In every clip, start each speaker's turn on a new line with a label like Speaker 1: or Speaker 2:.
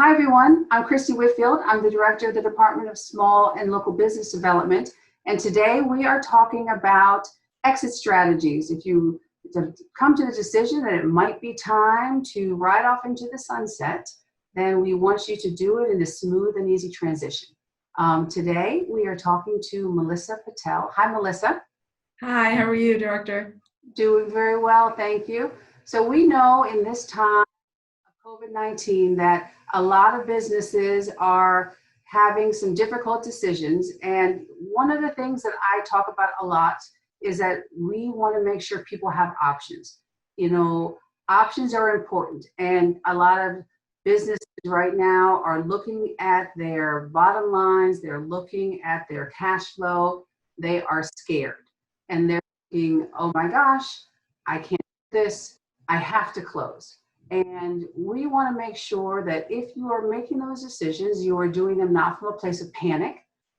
Speaker 1: Hi, everyone. I'm Kristi Whitfield. I'm the Director of the Department of Small and Local Business Development. And today we are talking about exit strategies. If you come to the decision that it might be time to ride off into the sunset, then we want you to do it in a smooth and easy transition. Today we are talking to Melissa Patel. Hi, Melissa.
Speaker 2: Hi, how are you, Director?
Speaker 1: Doing very well, thank you. So we know in this time of COVID-19 that a lot of businesses are having some difficult decisions. And one of the things that I talk about a lot is that we want to make sure people have options. You know, options are important. And a lot of businesses right now are looking at their bottom lines. They're looking at their cash flow. They are scared. And they're thinking, oh my gosh, I can't do this. I have to close. And we want to make sure that if you are making those decisions, you are doing them not from a place of panic,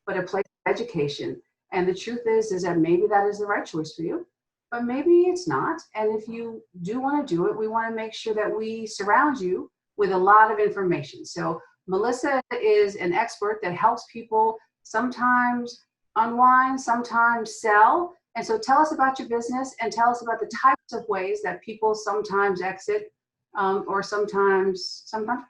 Speaker 1: but a place of education. And the truth is that maybe that is the right choice for you, but maybe it's not. And if you do want to do it, we want to make sure that we surround you with a lot of information. So Melissa is an expert that helps people sometimes unwind, sometimes sell. And so tell us about your business and tell us about the types of ways that people sometimes exit or sometimes not.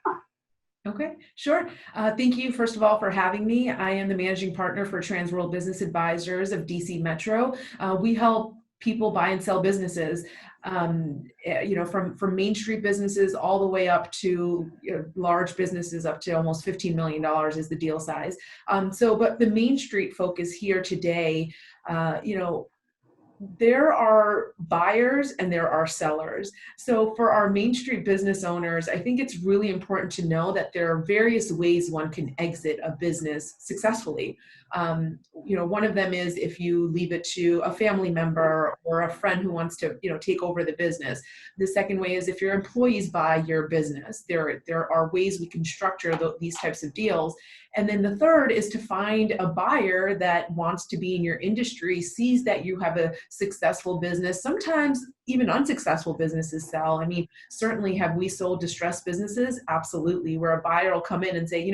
Speaker 2: Okay, sure. Thank you, first of all, for having me. I am the managing partner for Transworld Business Advisors of DC Metro. We help people buy and sell businesses, from Main Street businesses all the way up to large businesses up to almost $15 million is the deal size. But the Main Street focus here today, there are buyers and there are sellers. So for our Main Street business owners, I think it's really important to know that there are various ways one can exit a business successfully. One of them is if you leave it to a family member or a friend who wants to, take over the business. The second way is if your employees buy your business. There are ways we can structure these types of deals. And then the third is to find a buyer that wants to be in your industry, sees that you have a successful business. Sometimes even unsuccessful businesses sell. I mean, certainly have we sold distressed businesses? Absolutely, where a buyer will come in and say,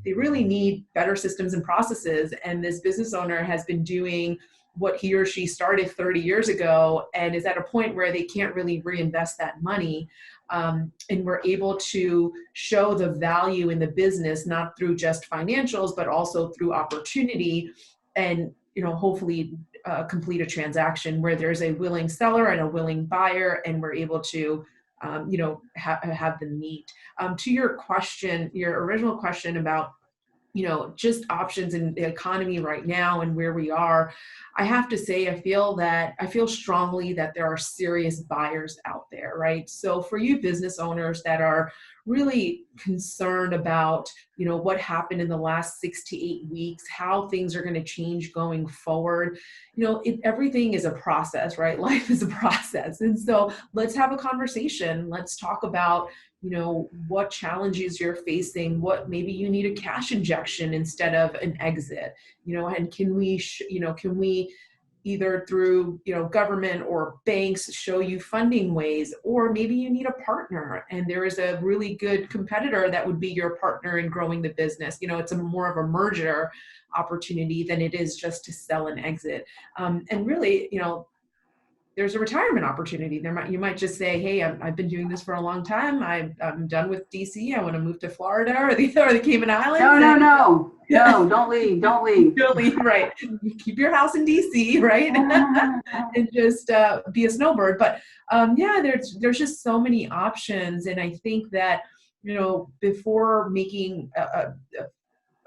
Speaker 2: they really need better systems and processes. And this business owner has been doing what he or she started 30 years ago and is at a point where they can't really reinvest that money. And we're able to show the value in the business, not through just financials, but also through opportunity and, hopefully complete a transaction where there's a willing seller and a willing buyer, and we're able to, have them meet. To your question, your original question about just options in the economy right now and where we are, I have to say, I feel strongly that there are serious buyers out there, right? So for you business owners that are really concerned about, what happened in the last 6 to 8 weeks, how things are going to change going forward, everything is a process, right? Life is a process. And so let's have a conversation. Let's talk about what challenges you're facing, what maybe you need a cash injection instead of an exit, and can we either through, government or banks show you funding ways, or maybe you need a partner and there is a really good competitor that would be your partner in growing the business. It's more of a merger opportunity than it is just to sell and exit. And really, there's a retirement opportunity. You might just say, hey, I've been doing this for a long time. I'm done with DC. I want to move to Florida or the Cayman Islands.
Speaker 1: No, don't leave. Don't leave,
Speaker 2: right. Keep your house in DC, right? And just be a snowbird. But there's just so many options. And I think that, before making a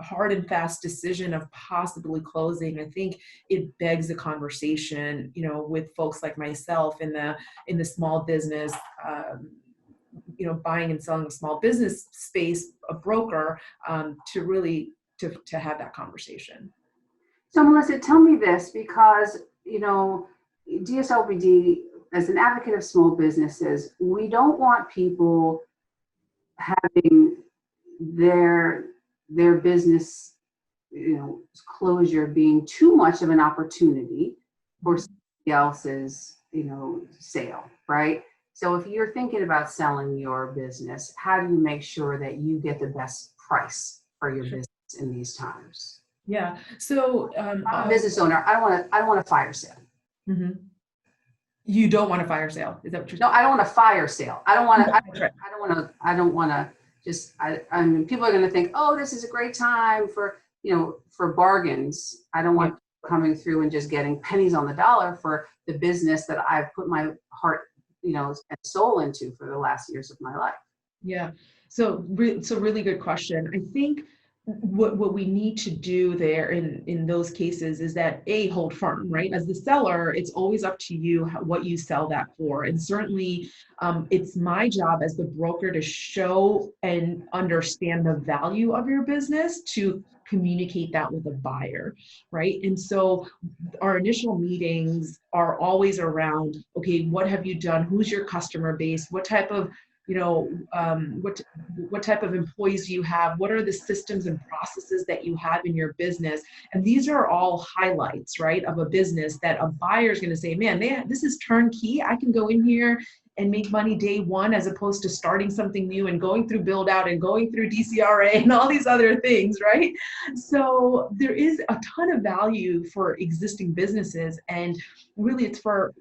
Speaker 2: hard and fast decision of possibly closing, I think it begs a conversation, with folks like myself in the small business, buying and selling a small business space, a broker, to really to have that conversation.
Speaker 1: So Melissa, tell me this, because DSLBD, as an advocate of small businesses, we don't want people having their business, closure being too much of an opportunity for somebody else's, sale, right? So if you're thinking about selling your business, how do you make sure that you get the best price for your business in these times?
Speaker 2: Yeah. So
Speaker 1: I'm a business owner. I don't want a fire sale.
Speaker 2: mhm. You don't want a fire sale. Is that what you're
Speaker 1: No,
Speaker 2: saying?
Speaker 1: I don't want a fire sale. I don't want to,
Speaker 2: That's right.
Speaker 1: I don't want to just, I mean, people are going to think, oh, this is a great time for, for bargains. I don't
Speaker 2: Yeah.
Speaker 1: want coming through and just getting pennies on the dollar for the business that I've put my heart, and soul into for the last years of my life.
Speaker 2: Yeah. So, really good question. I think what we need to do there in those cases is that hold firm, right? As the seller, it's always up to you what you sell that for, and certainly it's my job as the broker to show and understand the value of your business to communicate that with a buyer, right? And so our initial meetings are always around, okay, what have you done? Who's your customer base? What type of what type of employees do you have? What are the systems and processes that you have in your business? And these are all highlights, right, of a business that a buyer is going to say, man, this is turnkey. I can go in here and make money day one, as opposed to starting something new and going through build out and going through DCRA and all these other things, right? So there is a ton of value for existing businesses, and really it's for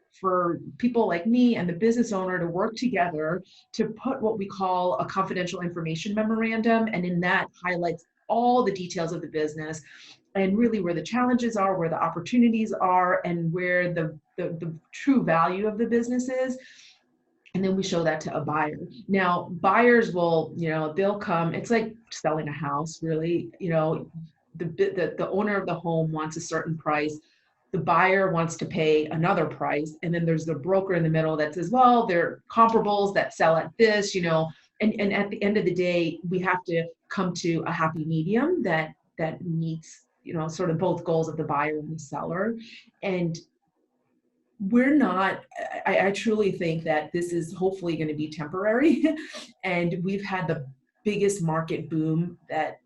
Speaker 2: people like me and the business owner to work together to put what we call a confidential information memorandum, and in that highlights all the details of the business and really where the challenges are, where the opportunities are, and where the true value of the business is. And then we show that to a buyer. Now, buyers will, they'll come. It's like selling a house, really. The owner of the home wants a certain price. The buyer wants to pay another price. And then there's the broker in the middle that says, well, they're comparables that sell at this, and at the end of the day, we have to come to a happy medium that meets, sort of both goals of the buyer and the seller. And we're not, I truly think that this is hopefully going to be temporary. And we've had the biggest market boom that,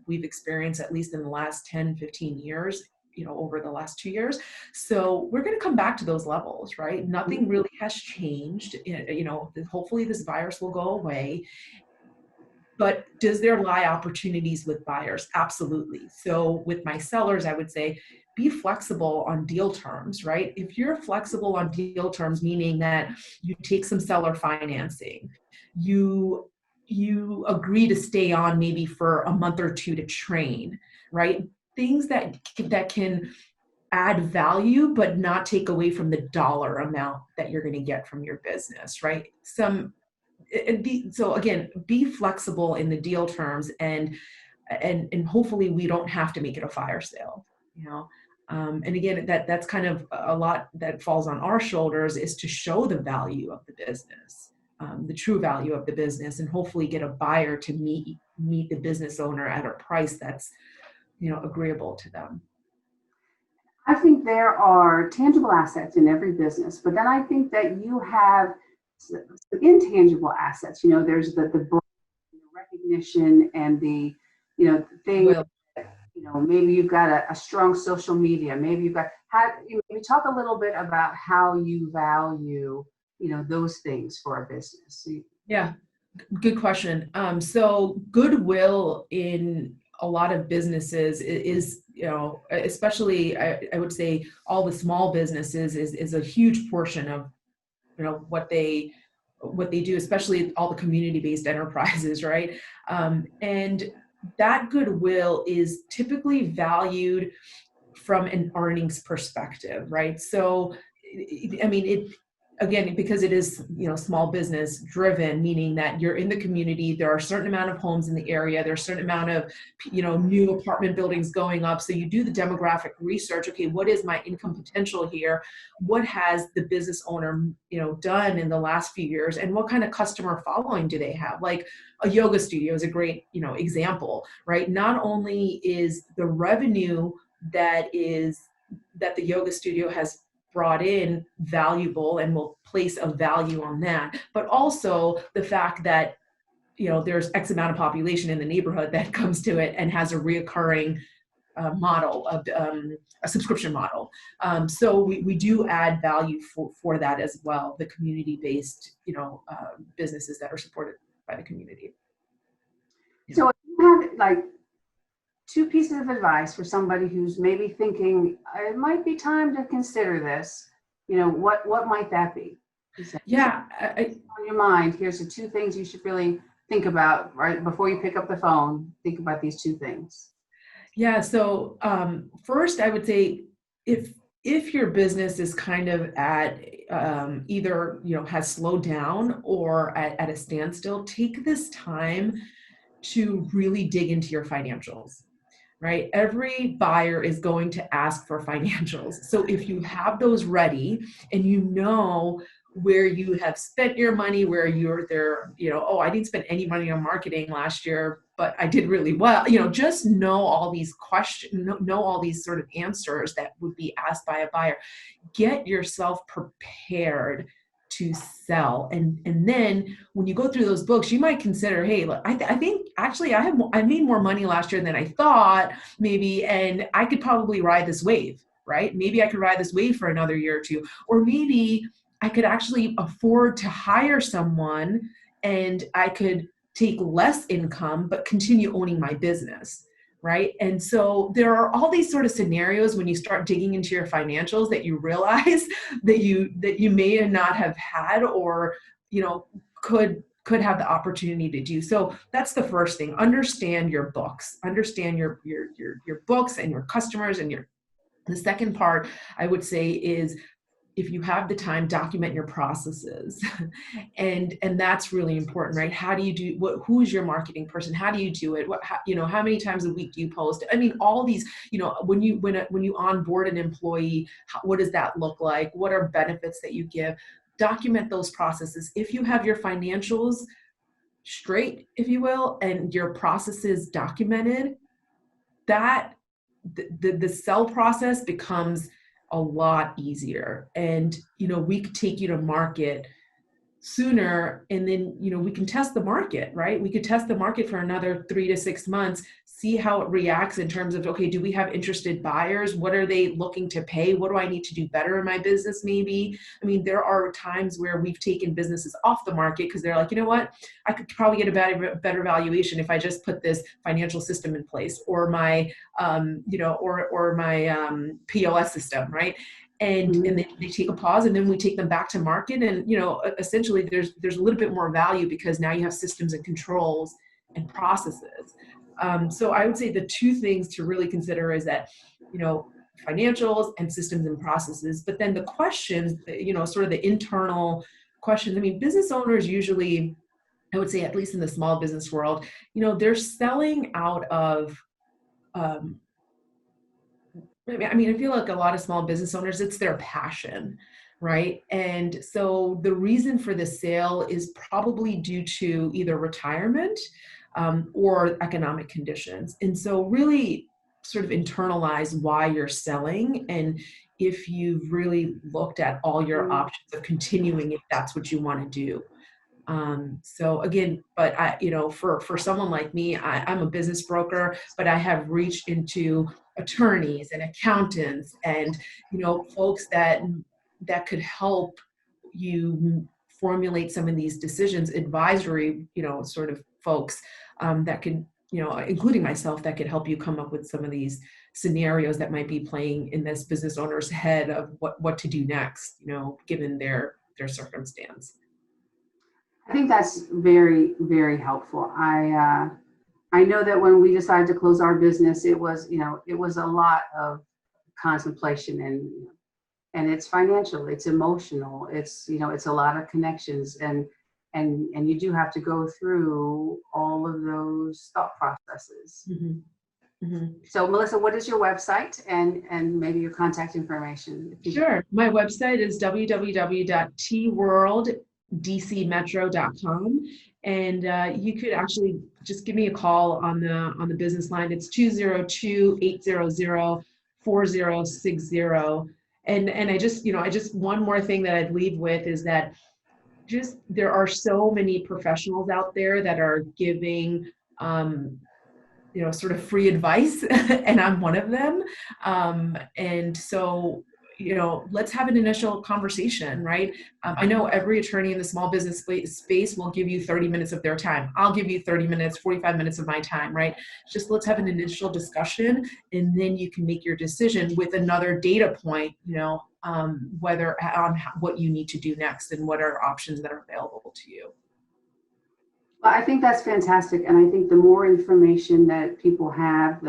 Speaker 2: we've experienced, at least in the last 10, 15 years, over the last 2 years. So we're going to come back to those levels, right? Nothing really has changed. Hopefully this virus will go away. But does there lie opportunities with buyers? Absolutely. So with my sellers, I would say, be flexible on deal terms, right? If you're flexible on deal terms, meaning that you take some seller financing, you agree to stay on maybe for a month or two to train, right? Things that can add value, but not take away from the dollar amount that you're going to get from your business, right? So again, be flexible in the deal terms, and hopefully we don't have to make it a fire sale, and again, that's kind of a lot that falls on our shoulders, is to show the value of the business, the true value of the business, and hopefully get a buyer to meet the business owner at a price that's, agreeable to them.
Speaker 1: I think there are tangible assets in every business, but then I think that you have some intangible assets. There's the brand, the recognition, and the thing. Maybe you've got a strong social media. Maybe you've got you talk a little bit about how you value those things for a business.
Speaker 2: Yeah, good question. So goodwill in a lot of businesses is, especially I would say all the small businesses is a huge portion of, what they do, especially all the community-based enterprises, right? And that goodwill is typically valued from an earnings perspective, right? So, I mean, again, because it is, small business driven, meaning that you're in the community, there are a certain amount of homes in the area, there's a certain amount of, new apartment buildings going up. So you do the demographic research. Okay, what is my income potential here? What has the business owner, done in the last few years? And what kind of customer following do they have? Like a yoga studio is a great, example, right? Not only is the revenue that the yoga studio has brought in valuable and will place a value on that, but also the fact that there's X amount of population in the neighborhood that comes to it and has a reoccurring model of a subscription model. So we do add value for that as well, the community-based, businesses that are supported by the community.
Speaker 1: So if you have like two pieces of advice for somebody who's maybe thinking it might be time to consider this, what might that be?
Speaker 2: Yeah.
Speaker 1: On your mind, here's the two things you should really think about right before you pick up the phone. Think about these two things.
Speaker 2: Yeah. So first, I would say if your business is kind of at either has slowed down or at a standstill, take this time to really dig into your financials. Right? Every buyer is going to ask for financials. So if you have those ready and where you have spent your money, where you're there, oh, I didn't spend any money on marketing last year, but I did really well, just know all these questions, know all these sort of answers that would be asked by a buyer. Get yourself prepared to sell. And then when you go through those books, you might consider, hey, look, I think actually I made more money last year than I thought maybe, and I could probably ride this wave, right? Maybe I could ride this wave for another year or two, or maybe I could actually afford to hire someone and I could take less income, but continue owning my business. Right. And so there are all these sort of scenarios when you start digging into your financials that you realize that you may not have had or, could have the opportunity to do. So that's the first thing. Understand your books, understand your books and your customers and the second part I would say is, if you have the time, document your processes. and that's really important, right? How do you do who's your marketing person? How do you do it? How many times a week do you post? I mean, all these, when you onboard an employee, what does that look like? What are benefits that you give? Document those processes. If you have your financials straight, if you will, and your processes documented, that the sell process becomes a lot easier. And, we could take you to market sooner, and then, we can test the market, right? We could test the market for another 3 to 6 months, see how it reacts in terms of, okay, do we have interested buyers? What are they looking to pay? What do I need to do better in my business? Maybe, I mean, there are times where we've taken businesses off the market because they're like, you know what, I could probably get a better valuation if I just put this financial system in place, or my, or my POS system, right? And they take a pause, and then we take them back to market, and essentially there's a little bit more value because now you have systems and controls and processes. So I would say the two things to really consider is that financials and systems and processes, but then the questions, sort of the internal questions. I mean, business owners usually, I would say, at least in the small business world, they're selling out of I mean, I feel like a lot of small business owners, it's their passion, right? And so the reason for the sale is probably due to either retirement or economic conditions. And so really sort of internalize why you're selling, and if you've really looked at all your options of continuing, if that's what you want to do. So again, but for someone like me, I'm a business broker, but I have reached into attorneys and accountants and, folks that could help you formulate some of these decisions, advisory, sort of folks, that could, including myself, that could help you come up with some of these scenarios that might be playing in this business owner's head of what to do next, given their circumstance.
Speaker 1: I think that's very, very helpful. I know that when we decided to close our business, it was a lot of contemplation, and it's financial, it's emotional, it's a lot of connections, and you do have to go through all of those thought processes.
Speaker 2: Mm-hmm. Mm-hmm.
Speaker 1: So Melissa, what is your website and maybe your contact information?
Speaker 2: Sure. My website is www.transworld.dcmetro.com, and you could actually just give me a call on the business line. It's 202-800-4060. And I just one more thing that I'd leave with is that there are so many professionals out there that are giving sort of free advice, and I'm one of them. And so, let's have an initial conversation, right? I know every attorney in the small business space will give you 30 minutes of their time. I'll give you 30 minutes, 45 minutes of my time, right? Just let's have an initial discussion, and then you can make your decision with another data point, whether on what you need to do next and what are options that are available to you.
Speaker 1: Well, I think that's fantastic, and I think the more information that people have,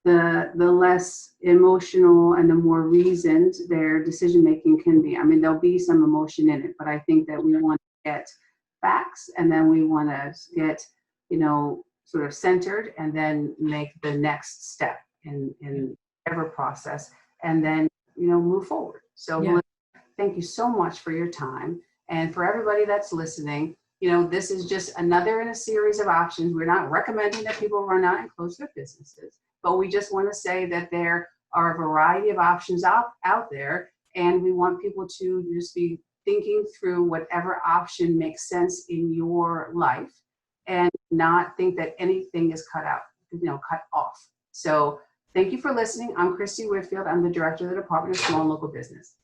Speaker 1: the less emotional and the more reasoned their decision making can be. I mean, there'll be some emotion in it, but I think that we want to get facts, and then we want to get, sort of centered, and then make the next step in whatever process, and then move forward. So,
Speaker 2: Yeah.
Speaker 1: Melissa, thank you so much for your time, and for everybody that's listening. This is just another in a series of options. We're not recommending that people run out and close their businesses, but we just want to say that there are a variety of options out there, and we want people to just be thinking through whatever option makes sense in your life, and not think that anything is cut off. So thank you for listening. I'm Kristi Whitfield. I'm the Director of the Department of Small and Local Business.